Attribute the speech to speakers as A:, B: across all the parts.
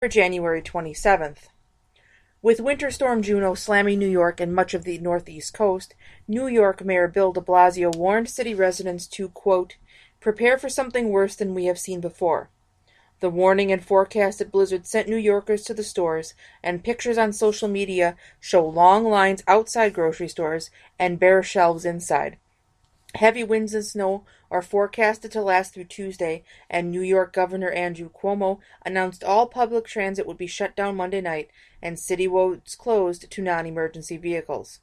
A: for January 27th. With Winter Storm Juno slamming New York and much of the northeast coast, New York Mayor Bill de Blasio warned city residents to, quote, prepare for something worse than we have seen before. The warning and forecasted blizzard sent New Yorkers to the stores, and pictures on social media show long lines outside grocery stores and bare shelves inside. Heavy winds and snow are forecasted to last through Tuesday, and New York Governor Andrew Cuomo announced all public transit would be shut down Monday night and city roads closed to non-emergency vehicles.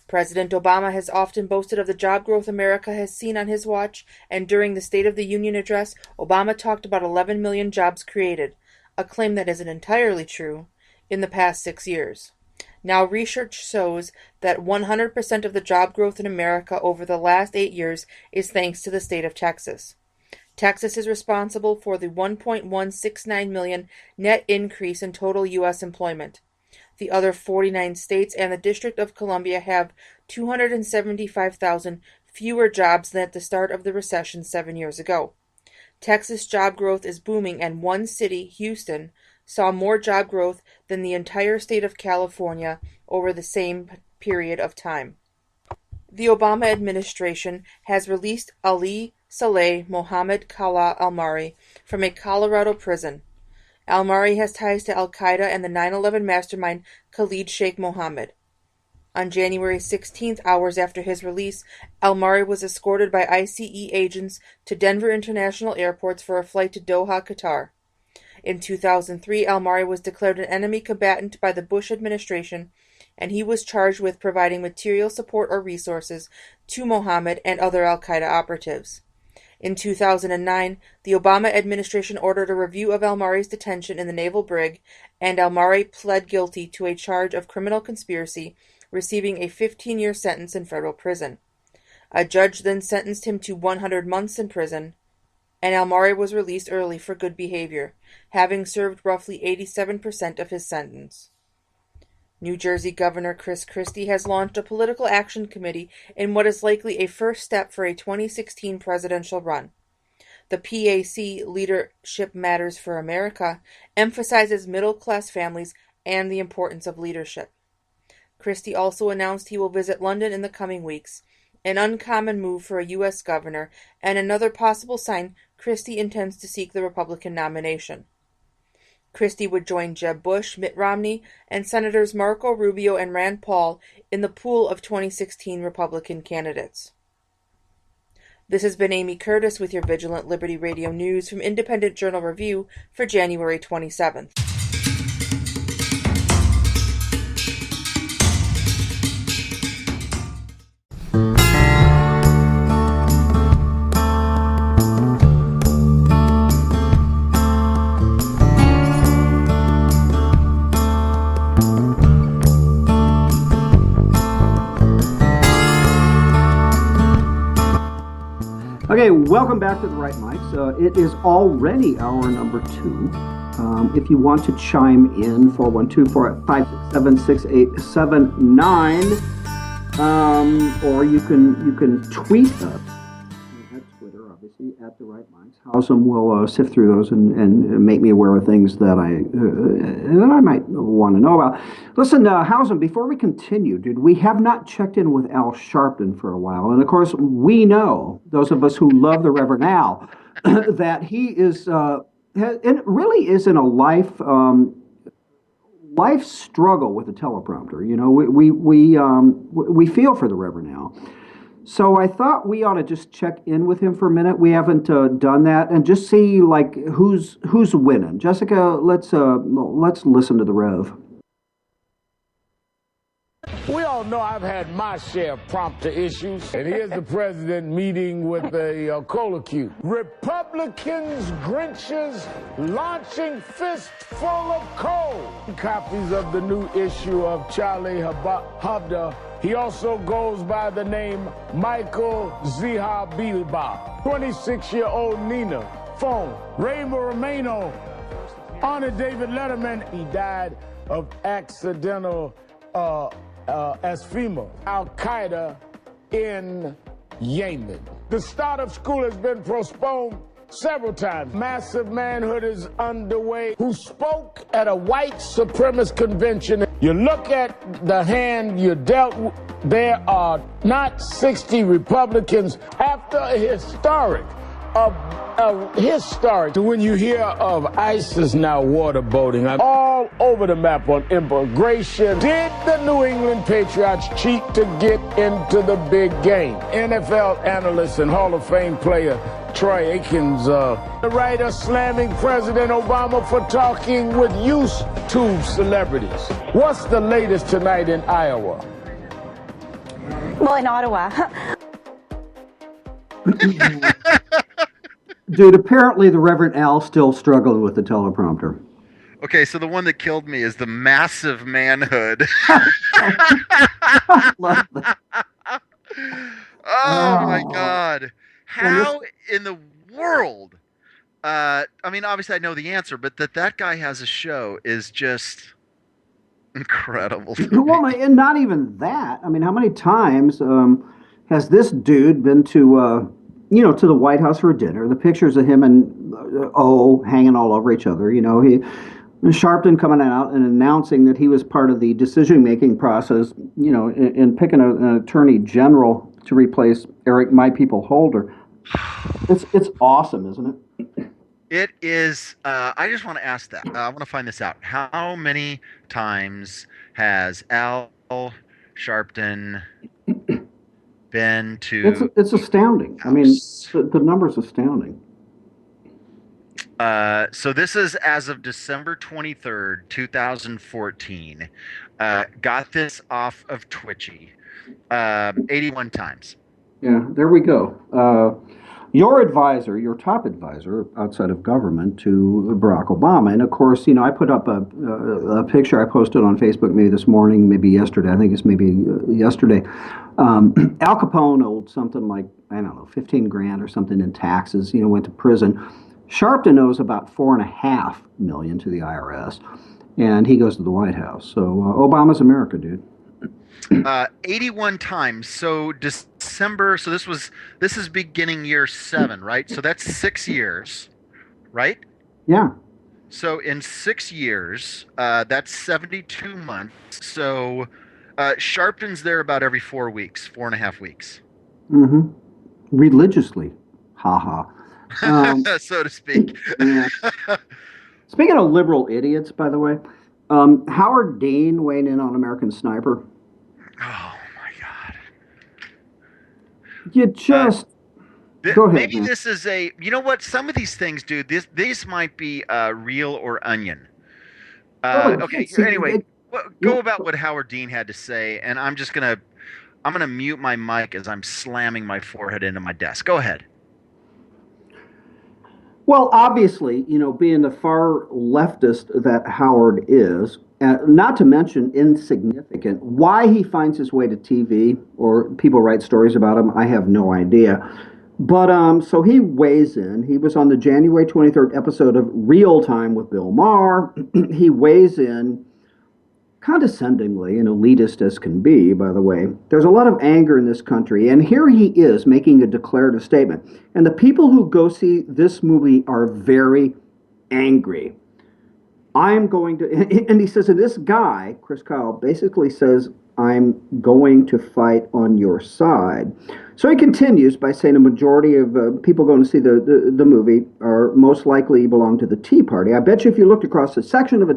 A: President Obama has often boasted of the job growth America has seen on his watch, and during the State of the Union address, Obama talked about 11 million jobs created, a claim that isn't entirely true, in the past 6 years. Now, research shows that 100% of the job growth in America over the last 8 years is thanks to the state of Texas. Texas is responsible for the 1.169 million net increase in total U.S. employment. The other 49 states and the District of Columbia have 275,000 fewer jobs than at the start of the recession 7 years ago. Texas job growth is booming, and one city, Houston, saw more job growth than the entire state of California over the same period of time. The Obama administration has released Ali Saleh Mohammed Khala Almari from a Colorado prison. Almari has ties to Al-Qaeda and the 9/11 mastermind Khalid Sheikh Mohammed. On January 16th, hours after his release, Almari was escorted by ICE agents to Denver International Airport for a flight to Doha, Qatar. In 2003, Almari was declared an enemy combatant by the Bush administration, and he was charged with providing material support or resources to Mohammed and other Al-Qaeda operatives. In 2009, the Obama administration ordered a review of Almari's detention in the Naval Brig, and Almari pled guilty to a charge of criminal conspiracy, receiving a 15-year sentence in federal prison. A judge then sentenced him to 100 months in prison, and Almari was released early for good behavior, having served roughly 87% of his sentence. New Jersey Governor Chris Christie has launched a political action committee in what is likely a first step for a 2016 presidential run. The PAC, Leadership Matters for America, emphasizes middle-class families and the importance of leadership. Christie also announced he will visit London in the coming weeks, an uncommon move for a U.S. governor, and another possible sign Christie intends to seek the Republican nomination. Christie would join Jeb Bush, Mitt Romney, and Senators Marco Rubio and Rand Paul in the pool of 2016 Republican candidates. This has been Amy Curtis with your Vigilant Liberty Radio News from Independent Journal Review for January 27th.
B: Okay, welcome back to the Right Mics. It is already hour number 2. If you want to chime in, 412-567-6879, or you can tweet us at Twitter, obviously, at the Right Mics. Housam will sift through those and make me aware of things that I might want to know about. Listen, Housam, before we continue, dude, we have not checked in with Al Sharpton for a while, and of course, we know, those of us who love the Reverend Al, that he is and really is in a life struggle with the teleprompter. You know, we feel for the Reverend Al. So I thought we ought to just check in with him for a minute. We haven't done that, and just see like who's winning. Jessica, let's listen to the Rev.
C: We all know I've had my share of prompter issues. And here's the president meeting with a cola cube. Republicans, Grinches, launching fistful of coal. Copies of the new issue of Charlie Hebdo. He also goes by the name Michael Bilbao. 26-year-old Nina. Phone. Raymond Romano. Honor David Letterman. He died of accidental asphyxia. Al-Qaeda in Yemen. The start of school has been postponed several times. Massive manhood is underway. Who spoke at a white supremacist convention. You look at the hand you dealt with, there are not 60 Republicans after a historic, when you hear of ISIS now waterboating all over the map on immigration. Did the New England Patriots cheat to get into the big game? NFL analyst and Hall of Fame player Troy Aikens, the writer slamming President Obama for talking with YouTube celebrities. What's the latest tonight in Iowa?
D: Well, in Ottawa.
B: Dude, apparently the Reverend Al still struggled with the teleprompter.
E: Okay, so the one that killed me is the massive manhood.
B: Love that.
E: Oh my God. How in the world? I mean, obviously I know the answer, but that guy has a show is just incredible.
B: Well, and not even that. I mean, how many times has this dude been to to the White House for dinner? The pictures of him and hanging all over each other. Sharpton coming out and announcing that he was part of the decision-making process, in picking an attorney general to replace Eric My People Holder. It's awesome, isn't it?
E: It is. I just want to ask that. I want to find this out. How many times has Al Sharpton been to?
B: It's astounding. I mean, the number's astounding.
E: So this is as of December 23rd, 2014. Got this off of Twitchy. 81 times.
B: Yeah, there we go. Your top advisor outside of government to Barack Obama. And of course, I put up a picture I posted on Facebook maybe this morning, maybe yesterday. I think it's maybe yesterday. Al Capone owed something like, I don't know, 15 grand or something in taxes, went to prison. Sharpton owes about $4.5 million to the IRS, and he goes to the White House. So Obama's America, dude.
E: 81 times. So December. So this is beginning year 7, right? So that's 6 years, right?
B: Yeah.
E: So in 6 years, that's 72 months. So Sharpton's there about every 4 weeks, 4.5 weeks.
B: Mm-hmm. Religiously, haha.
E: So to speak.
B: Yeah. Speaking of liberal idiots, by the way, Howard Dean weighing in on American Sniper.
E: Oh my God!
B: You just go ahead.
E: Maybe
B: man.
E: this is a. You know what? Some of these things, dude. These might be real or onion. Okay. Anyway, go about what Howard Dean had to say, and I'm gonna mute my mic as I'm slamming my forehead into my desk. Go ahead.
B: Well, obviously, being the far leftist that Howard is, not to mention insignificant, why he finds his way to TV or people write stories about him, I have no idea. But so he weighs in. He was on the January 23rd episode of Real Time with Bill Maher. He weighs in condescendingly and elitist as can be, by the way. There's a lot of anger in this country, and here he is making a declarative statement. And the people who go see this movie are very angry. I'm going to, and he says, and this guy, Chris Kyle, basically says, I'm going to fight on your side. So he continues by saying a majority of people going to see the movie are most likely belong to the Tea Party. I bet you if you looked across the section of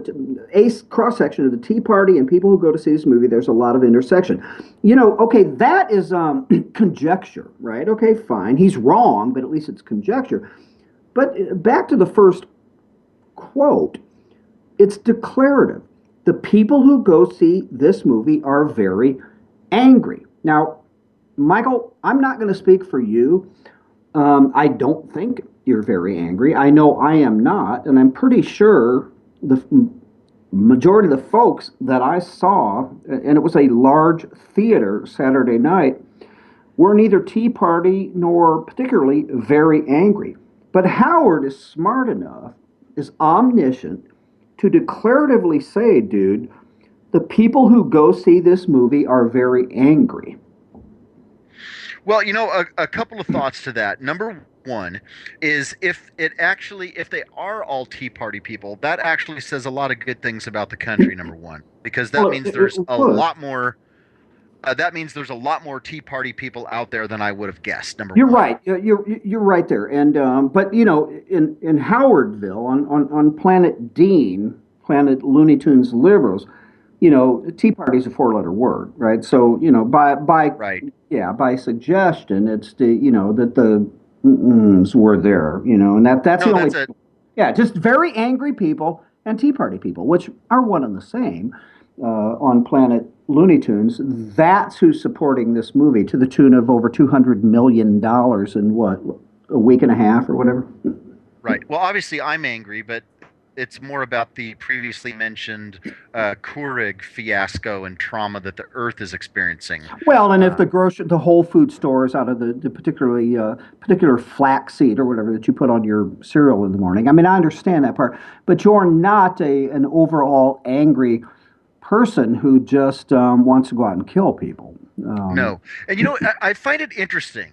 B: cross section of the Tea Party and people who go to see this movie, there's a lot of intersection. Okay, that is conjecture, right? Okay, fine. He's wrong, but at least it's conjecture. But back to the first quote, it's declarative. The people who go see this movie are very angry. Now, Michael, I'm not going to speak for you. I don't think you're very angry. I know I am not, and I'm pretty sure the majority of the folks that I saw, and it was a large theater Saturday night, were neither Tea Party nor particularly very angry. But Howard is smart enough, is omniscient, to declaratively say, dude, the people who go see this movie are very angry.
E: Well, a couple of thoughts to that. Number one is if they are all Tea Party people, that actually says a lot of good things about the country. Number one, because that
B: Well,
E: means
B: it would.
E: that means there's a lot more Tea Party people out there than I would have guessed. Number
B: You're
E: one.
B: right. You're right there. And but in Howardville on Planet Dean, Planet Looney Tunes liberals, Tea Party is a four-letter word, right? So by
E: Right.
B: yeah, by suggestion, it's that the were there, and that's
E: No,
B: the only.
E: that's it.
B: Yeah, just very angry people and Tea Party people, which are one and the same on Planet Looney Tunes. That's who's supporting this movie to the tune of over $200 million in what, a week and a half or whatever.
E: Right. Well, obviously, I'm angry, but it's more about the previously mentioned Keurig fiasco and trauma that the Earth is experiencing.
B: Well, and if the Whole Food stores out of the particular flaxseed or whatever that you put on your cereal in the morning. I mean, I understand that part, but you're not an overall angry person who just wants to go out and kill people.
E: No. And I find it interesting.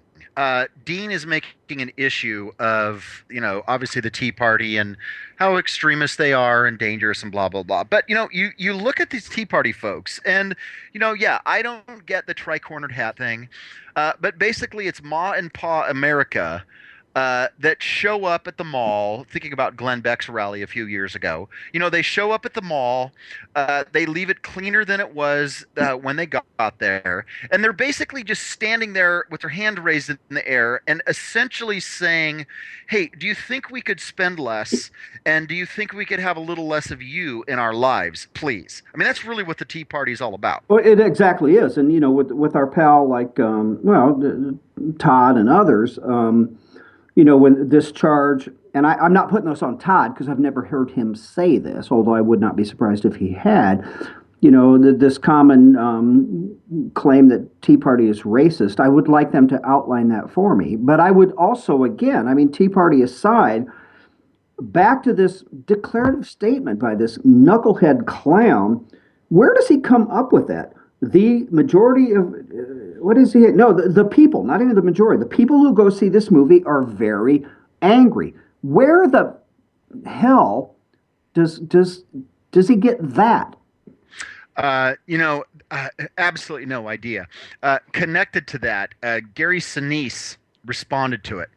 E: Dean is making an issue of, obviously the Tea Party and how extremist they are and dangerous and blah, blah, blah. But, you look at these Tea Party folks and, yeah, I don't get the tri-cornered hat thing. But basically it's Ma and Pa America that show up at the mall, thinking about Glenn Beck's rally a few years ago. They show up at the mall, they leave it cleaner than it was when they got there, and they're basically just standing there with their hand raised in the air and essentially saying, hey, do you think we could spend less, and do you think we could have a little less of you in our lives, please? I mean, that's really what the Tea Party is all about.
B: Well, it exactly is. And, with our pal like, Todd and others, when this charge, and I'm not putting this on Todd because I've never heard him say this, although I would not be surprised if he had, this common claim that Tea Party is racist. I would like them to outline that for me. But I would also, again, I mean, Tea Party aside, back to this declarative statement by this knucklehead clown, where does he come up with that? The majority of what is he? No, the people, not even the majority. The people who go see this movie are very angry. Where the hell does he get that?
E: Absolutely no idea. Connected to that, Gary Sinise responded to it.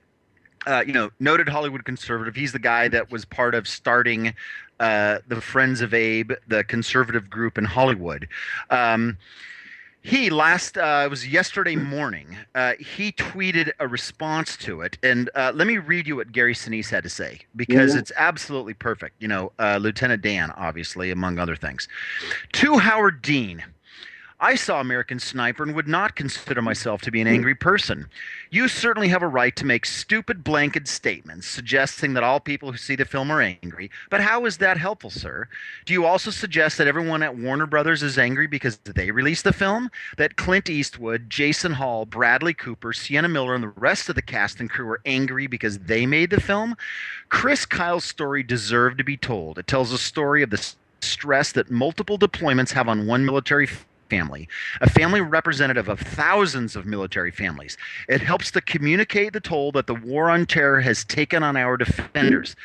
E: Noted Hollywood conservative. He's the guy that was part of starting the Friends of Abe, the conservative group in Hollywood. It was yesterday morning, he tweeted a response to it. And let me read you what Gary Sinise had to say, because it's absolutely perfect. Lieutenant Dan, obviously, among other things. To Howard Dean, I saw American Sniper and would not consider myself to be an angry person. You certainly have a right to make stupid blanket statements suggesting that all people who see the film are angry, but how is that helpful, sir? Do you also suggest that everyone at Warner Brothers is angry because they released the film? That Clint Eastwood, Jason Hall, Bradley Cooper, Sienna Miller, and the rest of the cast and crew are angry because they made the film? Chris Kyle's story deserved to be told. It tells a story of the stress that multiple deployments have on one military family, a family representative of thousands of military families. It helps to communicate the toll that the war on terror has taken on our defenders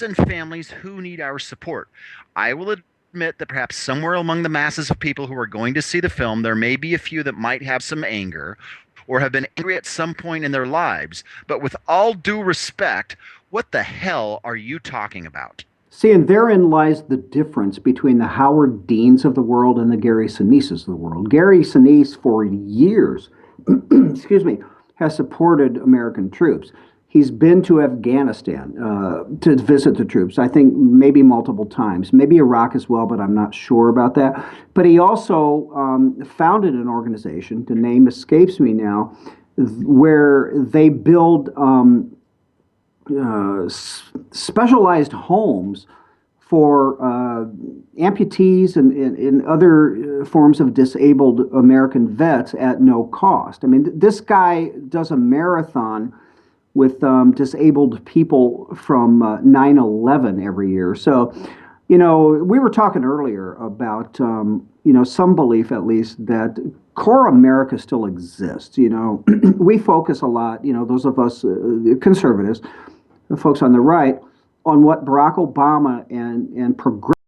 E: and families who need our support. I will admit that perhaps somewhere among the masses of people who are going to see the film, there may be a few that might have some anger or have been angry at some point in their lives, but with all due respect, what the hell are you talking about?
B: See, and therein lies the difference between the Howard Deans of the world and the Gary Sinises of the world. Gary Sinise, for years, excuse me, has supported American troops. He's been to Afghanistan to visit the troops, I think maybe multiple times, maybe Iraq as well, but I'm not sure about that. But he also founded an organization, the name escapes me now, where they build specialized homes for amputees and other forms of disabled American vets at no cost. I mean, this guy does a marathon with disabled people from 9/11 every year. So, You know, we were talking earlier about, some belief at least that core America still exists. You know, we focus a lot, those of us conservatives, the folks on the right, on what Barack Obama and progressive